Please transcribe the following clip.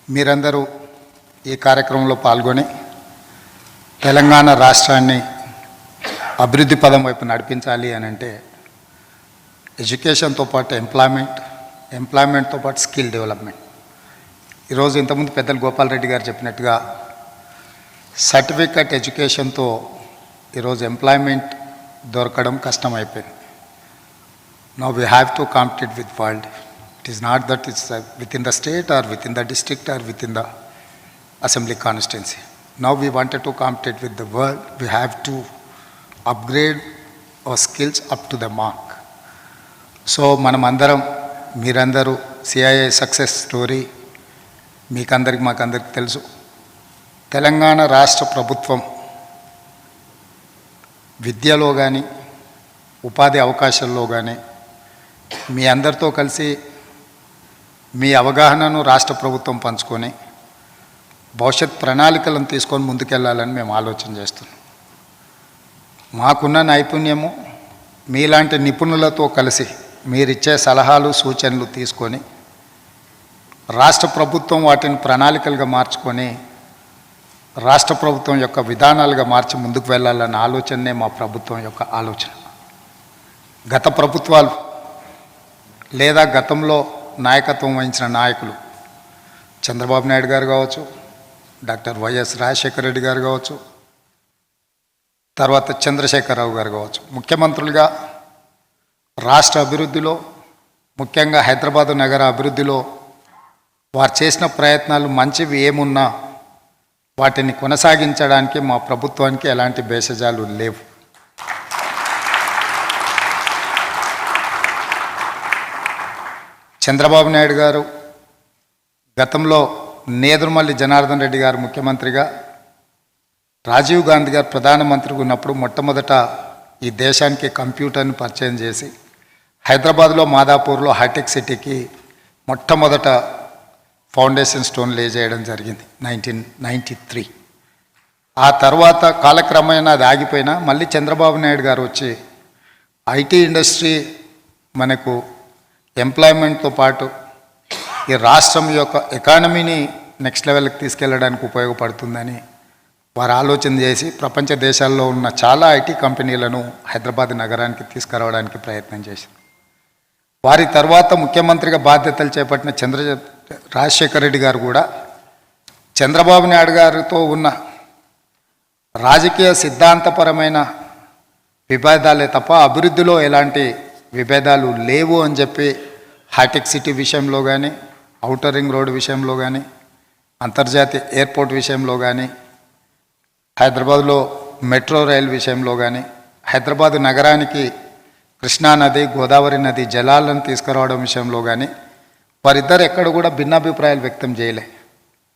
మీరందరూ ఈ కార్యక్రమంలో పాల్గొని తెలంగాణ రాష్ట్రాన్ని అభివృద్ధి పదం వైపు నడిపించాలి అని అంటే ఎడ్యుకేషన్తో పాటు ఎంప్లాయ్మెంట్తో పాటు స్కిల్ డెవలప్మెంట్. ఈరోజు ఇంతకుముందు పెద్దలు గోపాల్ రెడ్డి గారు చెప్పినట్టుగా సర్టిఫికెట్ ఎడ్యుకేషన్తో ఈరోజు ఎంప్లాయ్మెంట్ దొరకడం కష్టమైపోయింది. Now we have to compete with world. It is not that it's within the state or within the district or within the assembly constituency. Now we wanted to compete with the world. We have to upgrade our skills up to the mark. So manamandaram meerandaru CII success story meekandariki maakandariki telusu. Telangana Rashtra Prabhutvam విద్యలో కానీ ఉపాధి అవకాశాల్లో కానీ మీ అందరితో కలిసి మీ అవగాహనను రాష్ట్ర ప్రభుత్వం పంచుకొని భవిష్యత్ ప్రణాళికలను తీసుకొని ముందుకెళ్ళాలని మేము ఆలోచన చేస్తున్నాం. మాకున్న నైపుణ్యము మీలాంటి నిపుణులతో కలిసి మీరిచ్చే సలహాలు సూచనలు తీసుకొని రాష్ట్ర ప్రభుత్వం వాటిని ప్రణాళికలుగా మార్చుకొని రాష్ట్ర ప్రభుత్వం యొక్క విధానాలుగా మార్చి ముందుకు వెళ్ళాలన్న ఆలోచనే మా ప్రభుత్వం యొక్క ఆలోచన. గత ప్రభుత్వాలు లేదా గతంలో నాయకత్వం వహించిన నాయకులు చంద్రబాబు నాయుడు గారు కావచ్చు, డాక్టర్ వైఎస్ రాజశేఖర రెడ్డి గారు కావచ్చు, తర్వాత చంద్రశేఖరరావు గారు కావచ్చు, ముఖ్యమంత్రులుగా రాష్ట్ర అభివృద్ధిలో ముఖ్యంగా హైదరాబాదు నగర అభివృద్ధిలో వారు చేసిన ప్రయత్నాలు మంచివి ఏమున్నా వాటిని కొనసాగించడానికి మా ప్రభుత్వానికి ఎలాంటి భేషజాలు లేవు. చంద్రబాబు నాయుడు గారు గతంలో నేదురుమల్లి జనార్దన్ రెడ్డి గారు ముఖ్యమంత్రిగా, రాజీవ్ గాంధీ గారు ప్రధానమంత్రిగా ఉన్నప్పుడు మొట్టమొదట ఈ దేశానికి కంప్యూటర్ని పరిచయం చేసి హైదరాబాద్లో మాదాపూర్లో హైటెక్ సిటీకి మొట్టమొదట ఫౌండేషన్ స్టోన్ లే చేయడం జరిగింది 1993. ఆ తర్వాత కాలక్రమేణా అది ఆగిపోయినా మళ్ళీ చంద్రబాబు నాయుడు గారు వచ్చి ఐటీ ఇండస్ట్రీ మనకు ఎంప్లాయ్మెంట్తో పాటు ఈ రాష్ట్రం యొక్క ఎకానమీని నెక్స్ట్ లెవెల్కి తీసుకెళ్ళడానికి ఉపయోగపడుతుందని వారు ఆలోచన చేసి ప్రపంచ దేశాల్లో ఉన్న చాలా ఐటీ కంపెనీలను హైదరాబాద్ నగరానికి తీసుకురావడానికి ప్రయత్నం చేశారు. వారి తర్వాత ముఖ్యమంత్రిగా బాధ్యతలు చేపట్టిన రాజశేఖర రెడ్డి గారు కూడా చంద్రబాబు నాయుడు గారితో ఉన్న రాజకీయ సిద్ధాంతపరమైన విభేదాలే తప్ప అభివృద్ధిలో ఎలాంటి విభేదాలు లేవు అని చెప్పి హైటెక్ సిటీ విషయంలో కానీ, ఔటర్ రింగ్ రోడ్ విషయంలో కానీ, అంతర్జాతీయ ఎయిర్పోర్ట్ విషయంలో కానీ, హైదరాబాద్లో మెట్రో రైల్ విషయంలో కానీ, హైదరాబాదు నగరానికి కృష్ణానది గోదావరి నది జలాలను తీసుకురావడం విషయంలో కానీ వారిద్దరు ఎక్కడ కూడా భిన్నాభిప్రాయాలు వ్యక్తం చేయలే.